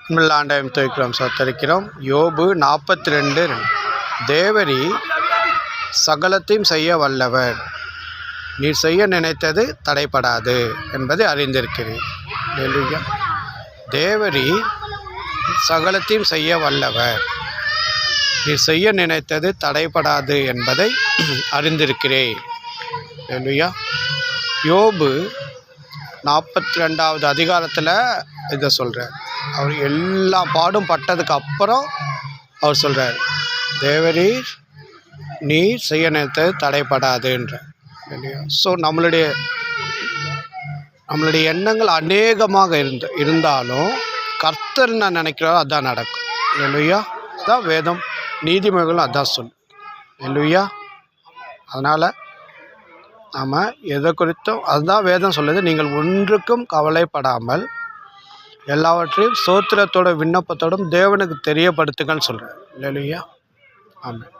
ஆண்டவரை துதிக்கிறோம், சோத்தரிக்கிறோம். யோபு 42:2. தேவரீ சகலத்தையும் செய்ய வல்லவர், நீர் செய்ய நினைத்தது தடைபடாது என்பதை அறிந்திருக்கிறேன். அல்லேலூயா. தேவரீ சகலத்தையும் செய்ய வல்லவர், நீர் செய்ய நினைத்தது தடைபடாது என்பதை அறிந்திருக்கிறேன். அல்லேலூயா. யோபு 42வது அதிகாரத்தில் இதை சொல்கிறார். அவர் எல்லா பாடும் பட்டதுக்கு அப்புறம் அவர் சொல்கிறார், தேவரீர் நீர் செய்ய நினைத்தது தடைபடாதுன்ற. இல்லையா? ஸோ நம்மளுடைய எண்ணங்கள் அநேகமாக இருந்தாலும் கர்த்தர் நான் நினைக்கிறாரோ அதுதான் நடக்கும். இல்லையா? அதான் வேதம், நீதிமொழிகளும் அதான் சொல்லும். இல்லையா? அதனால் நாம் எதை குறித்தும் அதுதான் வேதம் சொல்லுது, நீங்கள் ஒன்றுக்கும் கவலைப்படாமல் எல்லாவற்றையும் ஸ்தோத்திரத்தோட விண்ணப்பத்தோடும் தேவனுக்கு தெரியப்படுத்துங்கன்னு சொல்கிறேன். இல்லையா? ஆமாம்.